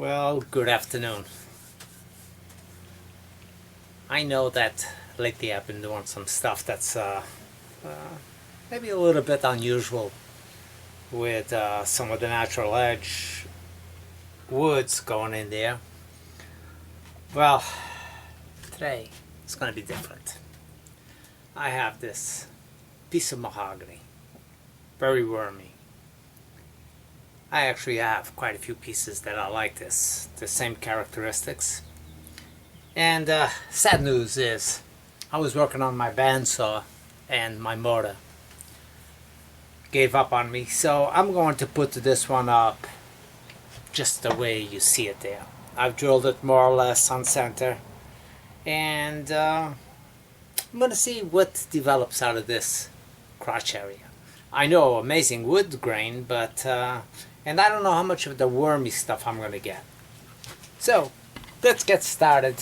Well, good afternoon. I know that lately I've been doing some stuff that's maybe a little bit unusual with some of the natural edge woods going in there. Well, today it's going to be different. I have this piece of mahogany, very wormy. I actually have quite a few pieces that are like this, the same characteristics. And sad news is, I was working on my bandsaw and my motor gave up on me. So I'm going to put this one up just the way you see it there. I've drilled it more or less on center. And I'm going to see what develops out of this crotch area. I know amazing wood grain, but and I don't know how much of the wormy stuff I'm going to get. So let's get started,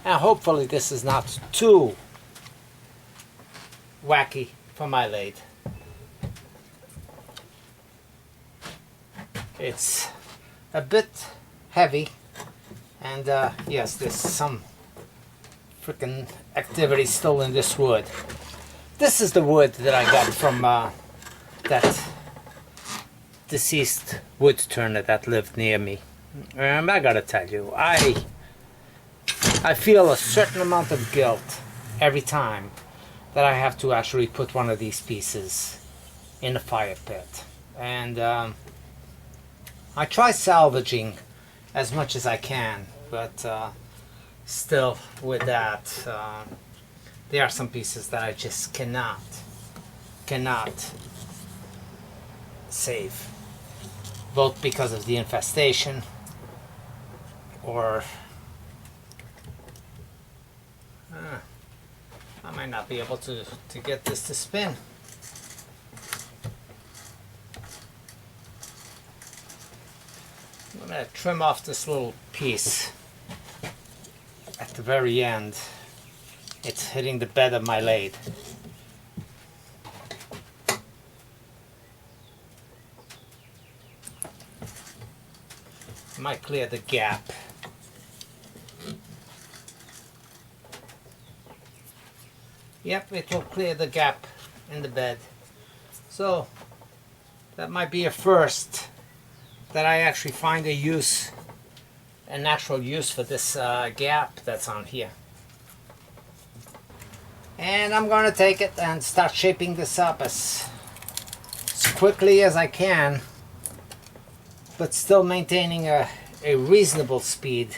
and hopefully this is not too wacky for my lathe. It's a bit heavy, and yes, there's some freaking activity still in this wood. This is the wood that I got from that deceased wood turner that lived near me. And I gotta tell you, I feel a certain amount of guilt every time that I have to actually put one of these pieces in the fire pit. And I try salvaging as much as I can, but still with that, there are some pieces that I just cannot save, both because of the infestation or I might not be able to get this to spin. I'm going to trim off this little piece at the very end. It's hitting the bed of my lathe. Might clear the gap. Yep, it will clear the gap in the bed. So that might be a first, that I actually find a natural use for this gap that's on here. And I'm going to take it and start shaping this up as quickly as I can, but still maintaining a reasonable speed.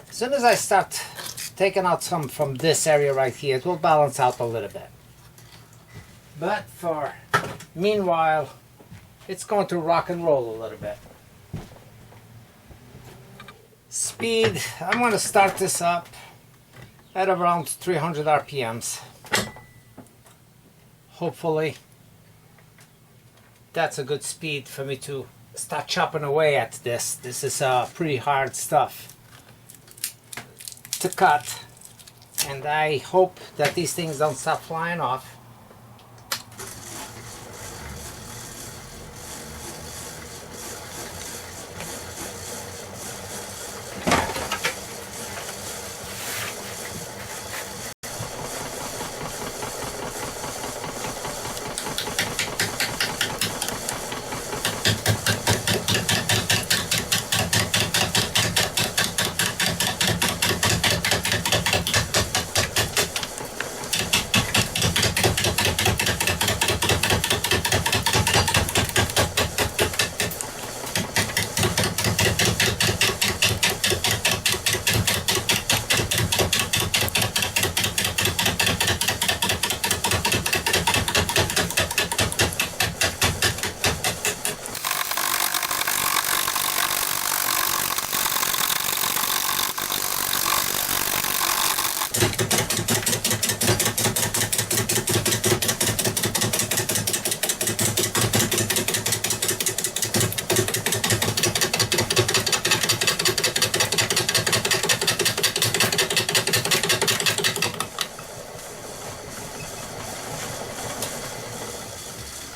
As soon as I start taking out some from this area right here, it will balance out a little bit. But for meanwhile, it's going to rock and roll a little bit. Speed, I'm going to start this up at around 300 RPMs. Hopefully that's a good speed for me to start chopping away at this. This is pretty hard stuff to cut, and I hope that these things don't stop flying off.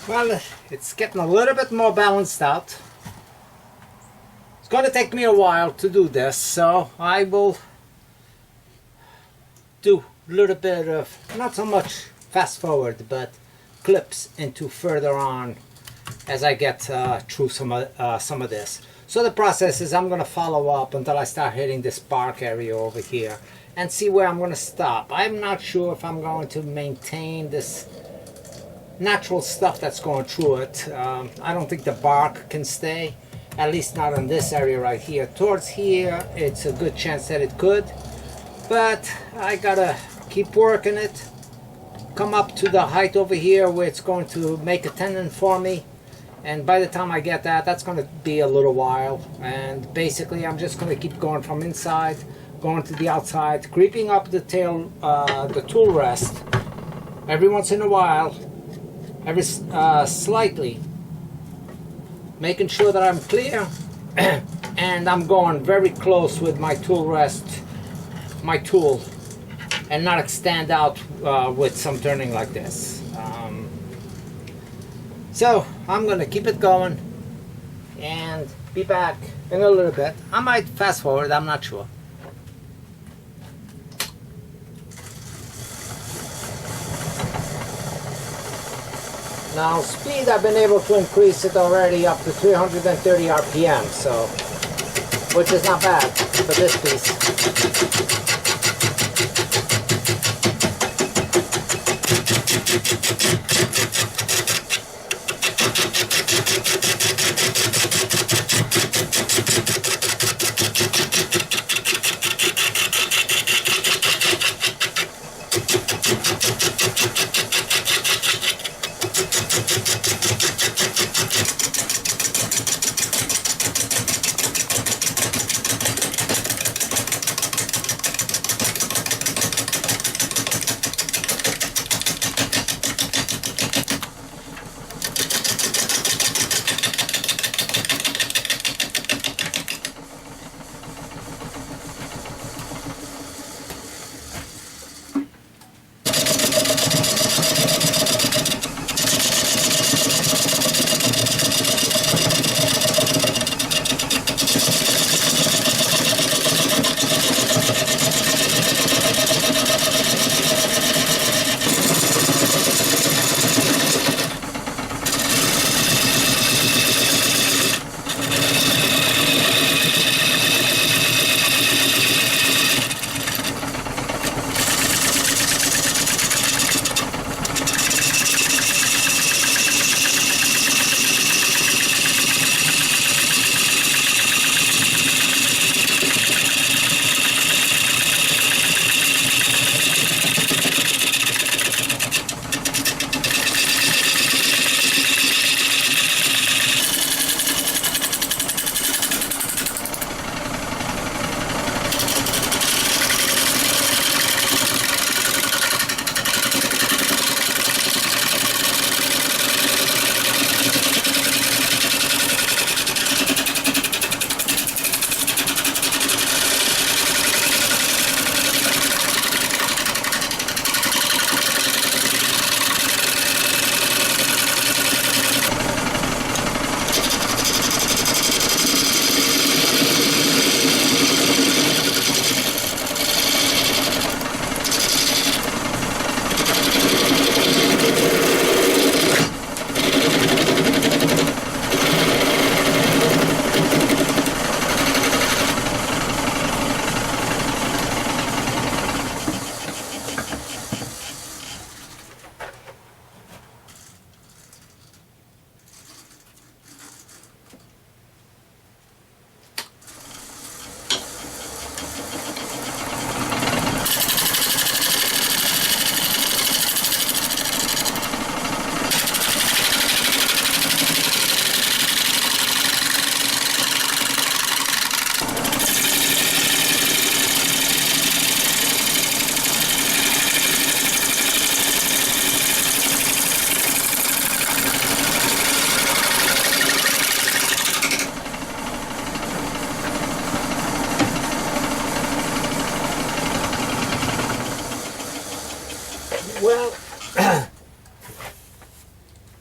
Well, it's getting a little bit more balanced out. It's going to take me a while to do this, so I will do a little bit of, not so much fast forward, but clips into further on as I get through some of this. So the process is I'm going to follow up until I start hitting this bark area over here and see where I'm going to stop. I'm not sure if I'm going to maintain this natural stuff that's going through it. I don't think the bark can stay, at least not in this area right here. Towards here, it's a good chance that it could, but I gotta keep working it, come up to the height over here where it's going to make a tendon for me, and by the time I get that, that's going to be a little while. And basically I'm just going to keep going from inside, going to the outside, creeping up the tail, the tool rest every once in a while, every slightly, making sure that I'm clear and I'm going very close with my tool rest, my tool, and not extend out with some turning like this. So I'm gonna keep it going and be back in a little bit. I might fast forward, I'm not sure. Now speed, I've been able to increase it already up to 330 RPM, so, which is not bad for this piece.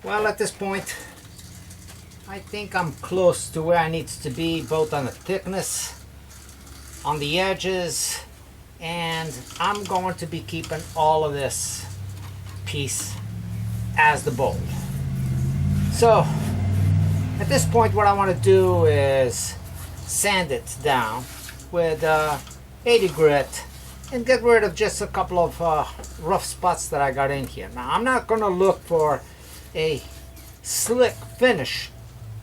Well, at this point, I think I'm close to where I need to be, both on the thickness, on the edges, and I'm going to be keeping all of this piece as the bowl. So at this point, what I want to do is sand it down with 80 grit and get rid of just a couple of rough spots that I got in here. Now, I'm not going to look for a slick finish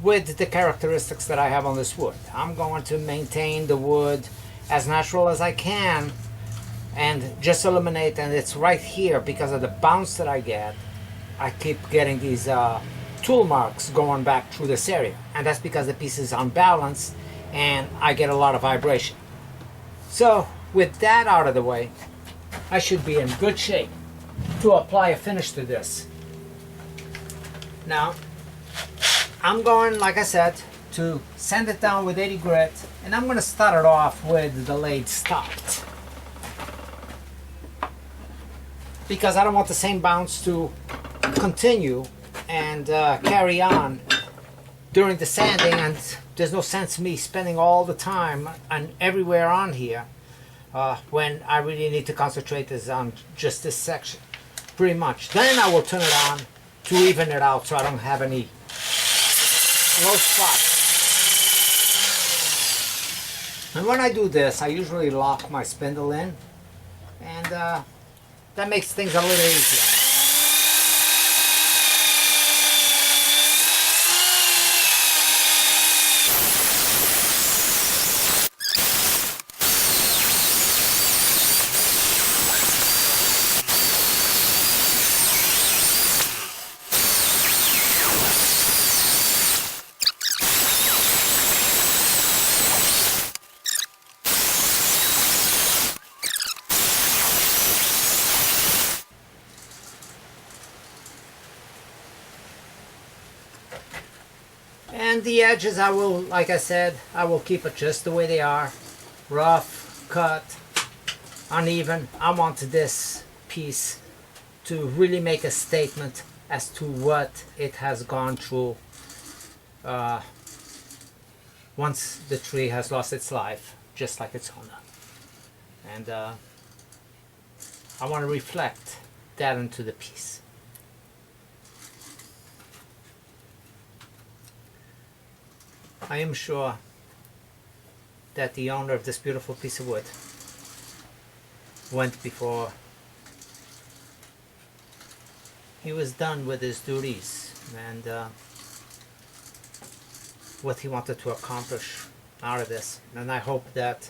with the characteristics that I have on this wood. I'm going to maintain the wood as natural as I can and just eliminate, and it's right here because of the bounce that I get. I keep getting these tool marks going back through this area, and that's because the piece is unbalanced and I get a lot of vibration. So with that out of the way, I should be in good shape to apply a finish to this. Now I'm going, like I said, to sand it down with 80 grit, and I'm going to start it off with the lathe stopped because I don't want the same bounce to continue and carry on during the sanding, and there's no sense me spending all the time and everywhere on here when I really need to concentrate this on just this section, pretty much. Then I will turn it on to even it out so I don't have any low spots. And when I do this, I usually lock my spindle in, and that makes things a little easier. And the edges, I will, like I said, I will keep it just the way they are. Rough, cut, uneven. I want this piece to really make a statement as to what it has gone through once the tree has lost its life, just like its owner. And I want to reflect that into the piece. I am sure that the owner of this beautiful piece of wood went before he was done with his duties and what he wanted to accomplish out of this. And I hope that,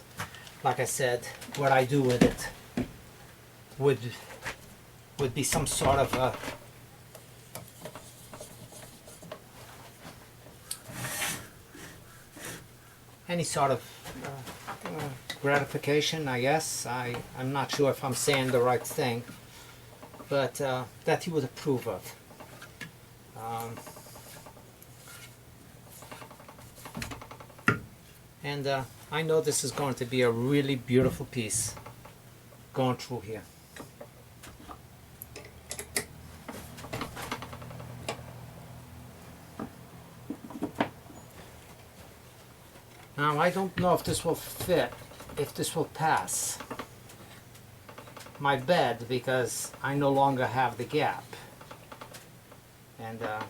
like I said, what I do with it would be some sort of a any sort of gratification, I guess. I'm not sure if I'm saying the right thing, but that he would approve of. And I know this is going to be a really beautiful piece going through here. Now I don't know if this will fit, if this will pass my bed, because I no longer have the gap. And I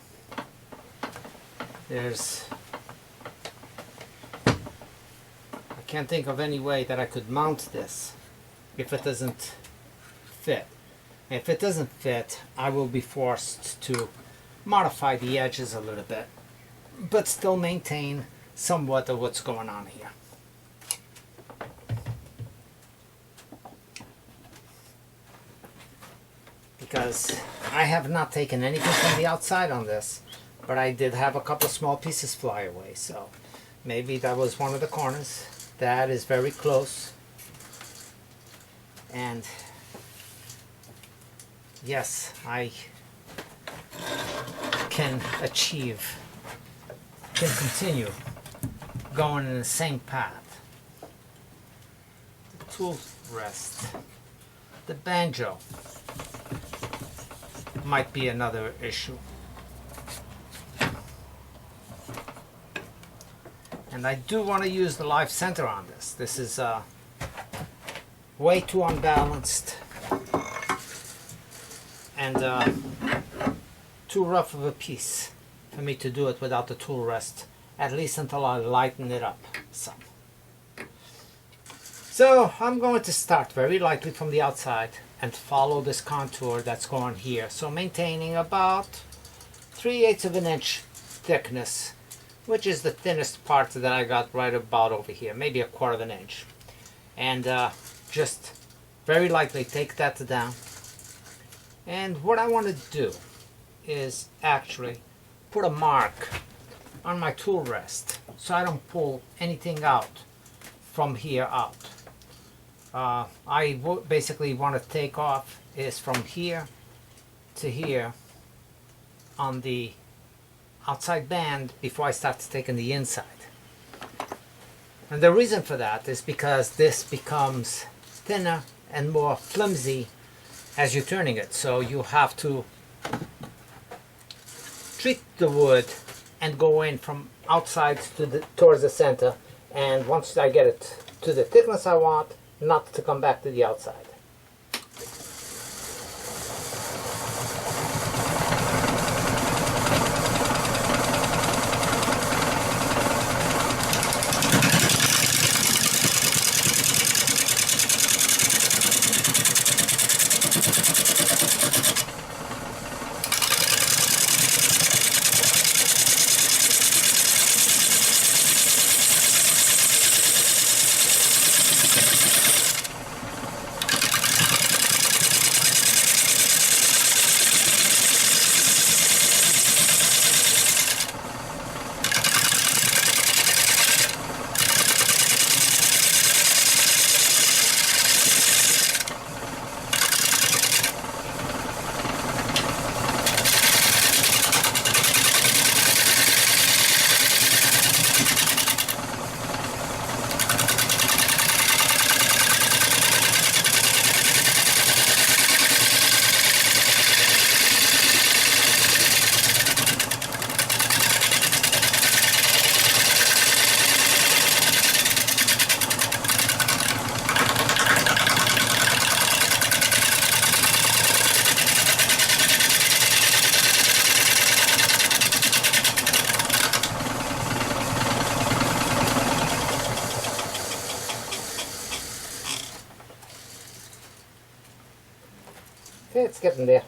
can't think of any way that I could mount this if it doesn't fit. If it doesn't fit, I will be forced to modify the edges a little bit, but still maintain somewhat of what's going on here. Because I have not taken anything from the outside on this, but I did have a couple small pieces fly away, so maybe that was one of the corners. That is very close. And yes, I can continue going in the same path. The tool rest, the banjo might be another issue. And I do want to use the live center on this. This is way too unbalanced and too rough of a piece for me to do it without the tool rest, at least until I lighten it up some. So I'm going to start very lightly from the outside and follow this contour that's going here. So maintaining about 3/8 of an inch thickness, which is the thinnest part that I got right about over here, maybe 1/4 of an inch. And just very lightly take that down. And what I want to do is actually put a mark on my tool rest so I don't pull anything out from here out. I basically want to take off is from here to here on the outside band before I start taking the inside. And the reason for that is because this becomes thinner and more flimsy as you're turning it. So you have to treat the wood and go in from outside to towards the center, and once I get it to the thickness I want, not to come back to the outside. Okay, it's getting there.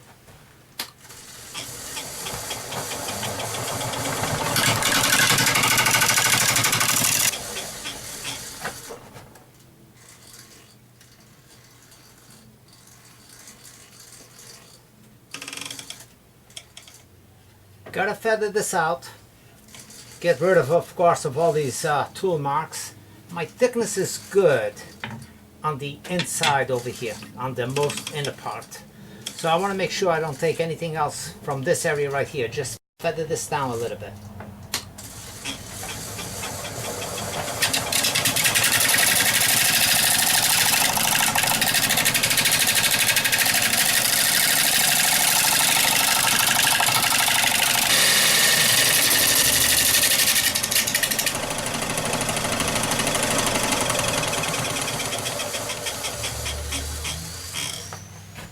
Gotta feather this out. Get rid of course, of all these tool marks. My thickness is good on the inside over here, on the most inner part. So I want to make sure I don't take anything else from this area right here. Just feather this down a little bit.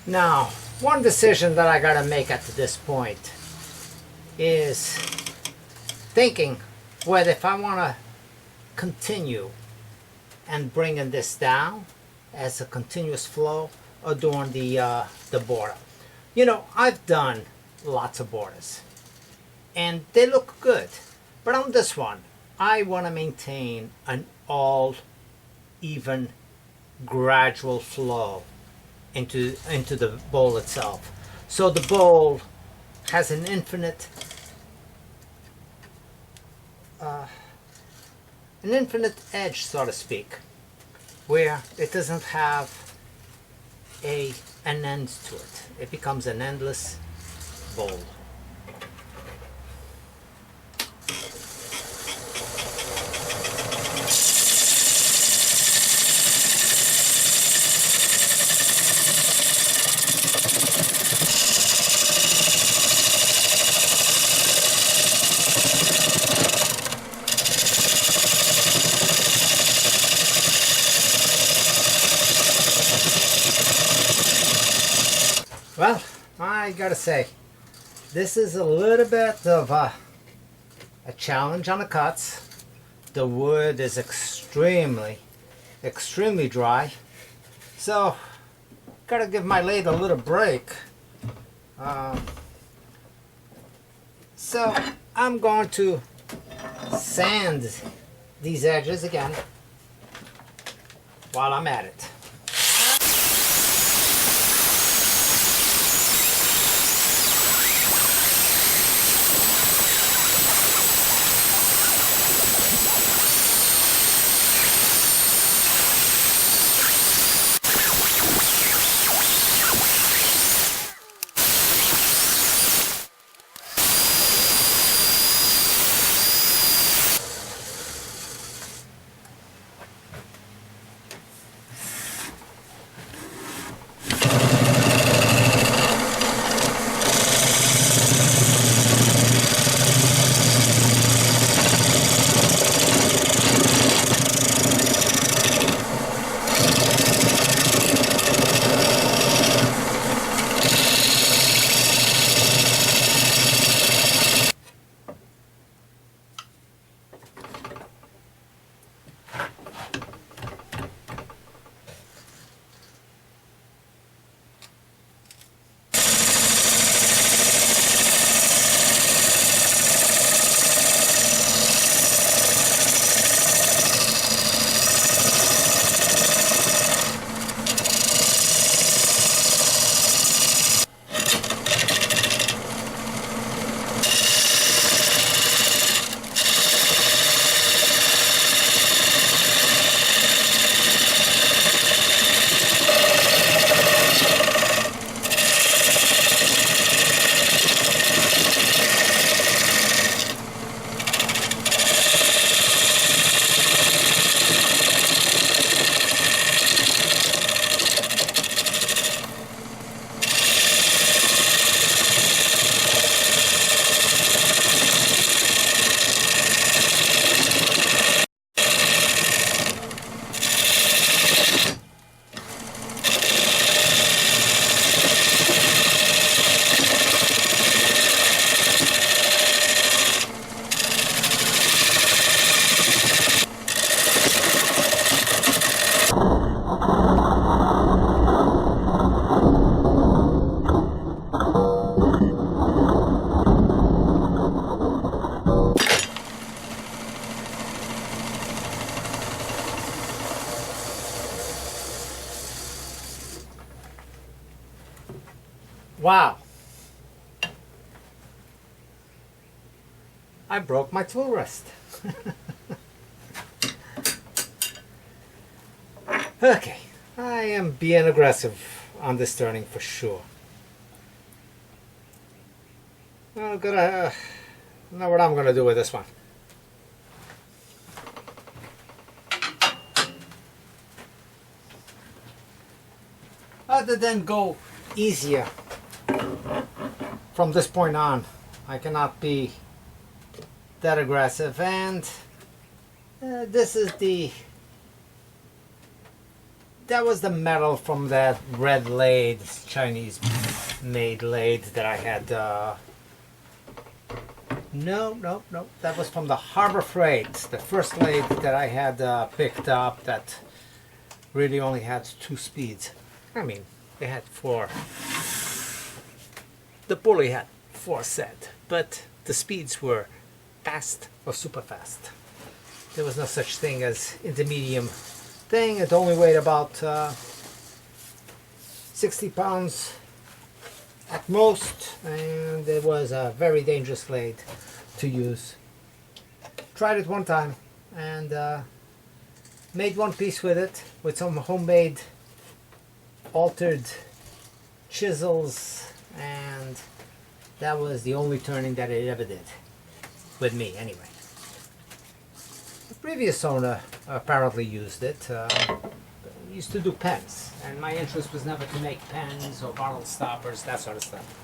Now, one decision that I gotta make at this point is thinking whether if I want to continue and bringing this down as a continuous flow or doing the border. You know, I've done lots of borders and they look good, but on this one I want to maintain an all even gradual flow into the bowl itself. So the bowl has an infinite edge, so to speak, where it doesn't have an end to it. It becomes an endless bowl. Well, I gotta say, this is a little bit of a challenge on the cuts. The wood is extremely dry, so gotta give my lathe a little break. So I'm going to sand these edges again while I'm at it. Wow. I broke my tool rest. Okay, I am being aggressive on this turning for sure. I'm gonna know what I'm gonna do with this one. Other than go easier from this point on, I cannot be that aggressive, and this is that was the metal from that red lathe, Chinese made lathe that I had. No, that was from the Harbor Freight, the first lathe that I had picked up that really only had 2 speeds. I mean, they had 4. The pulley had 4 set, but the speeds were fast or super fast. There was no such thing as intermediate thing. It only weighed about 60 pounds at most, and it was a very dangerous lathe to use. Tried it one time and made one piece with it with some homemade altered chisels, and that was the only turning that it ever did with me anyway. The previous owner apparently used it. Used to do pens, and my interest was never to make pens or bottle stoppers, that sort of stuff.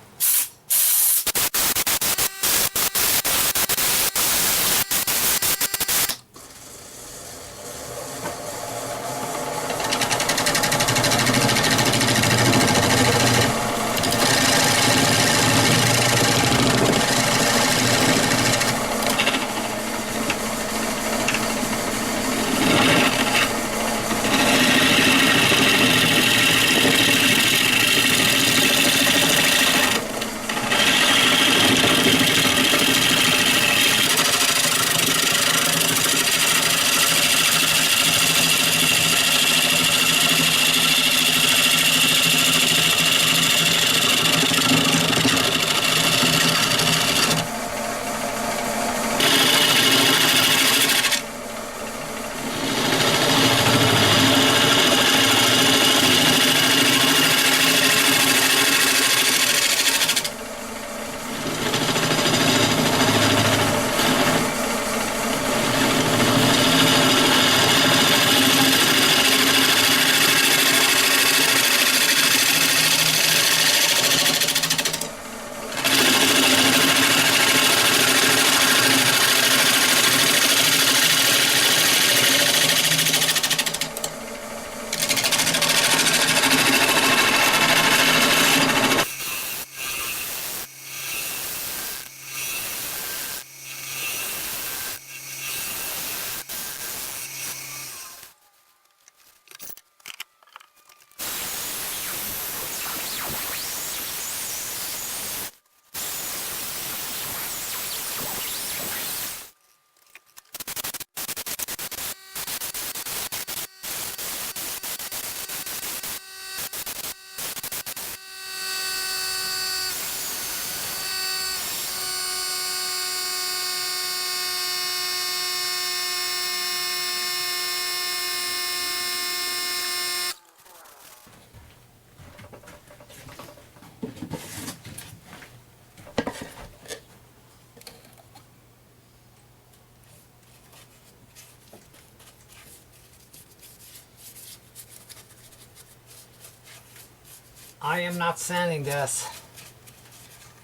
I am not sanding this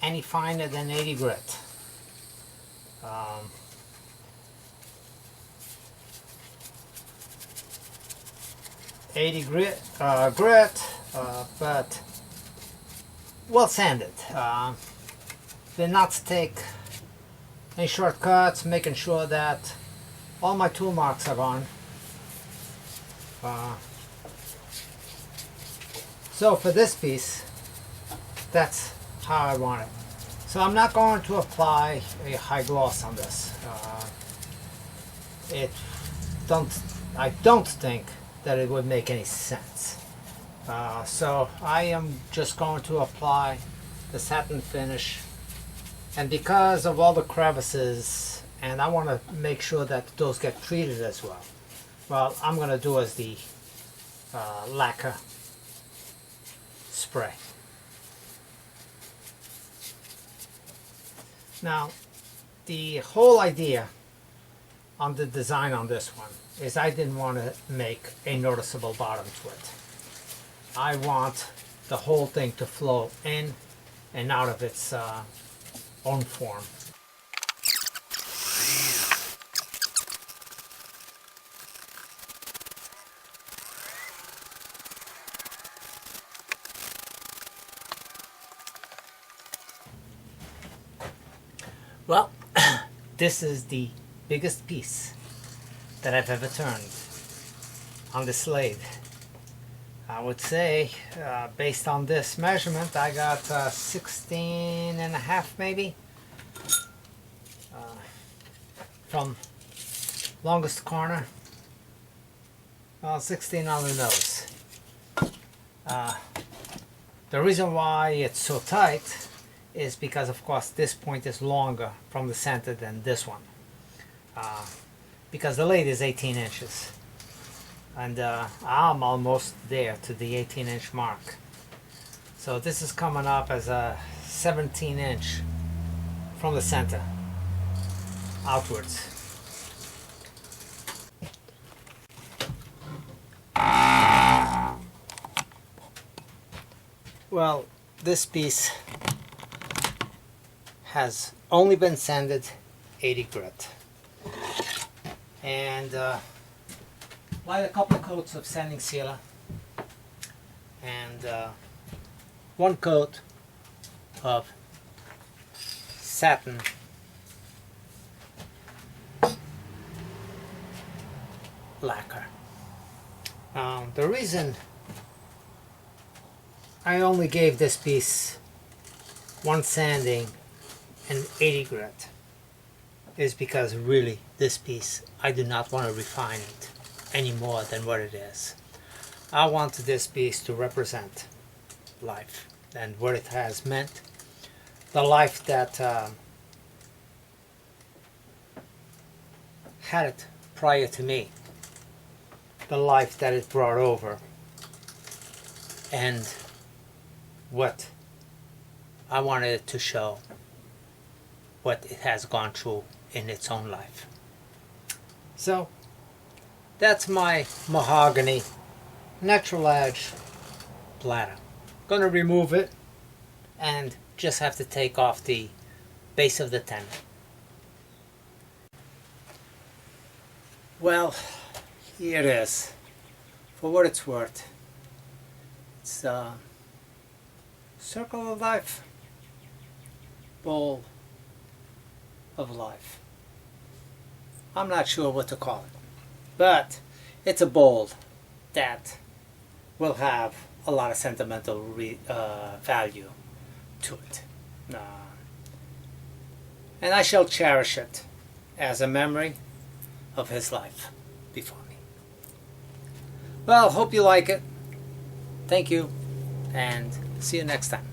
any finer than 80 grit. 80 grit, but well sanded. Did not take any shortcuts, making sure that all my tool marks are on. So for this piece, that's how I want it. So I'm not going to apply a high gloss on this. I don't think that it would make any sense. So I am just going to apply the satin finish, and because of all the crevices, and I want to make sure that those get treated as well, well, I'm going to do as the lacquer spray. Now, the whole idea on the design on this one is I didn't want to make a noticeable bottom to it. I want the whole thing to flow in and out of its own form. Well, this is the biggest piece that I've ever turned on this lathe. I would say, based on this measurement, I got 16 and a half maybe. From longest corner, well, 16 on the nose. The reason why it's so tight is because, of course, this point is longer from the center than this one. Because the lathe is 18 inches. And I'm almost there to the 18-inch mark. So this is coming up as a 17-inch from the center outwards. Well, this piece has only been sanded 80 grit, and applied a couple of coats of sanding sealer and one coat of satin lacquer. The reason I only gave this piece one sanding and 80 grit is because really this piece I do not want to refine it any more than what it is. I want this piece to represent life and what it has meant, the life that had it prior to me, the life that it brought over, and what I wanted it to show, what it has gone through in its own life. So that's my mahogany natural edge platter. Gonna remove it and just have to take off the base of the tenon. Well, here it is. For what it's worth, it's a circle of life, bowl of life. I'm not sure what to call it, but it's a bowl that will have a lot of sentimental value to it. And I shall cherish it as a memory of his life before me. Well, hope you like it. Thank you, and see you next time.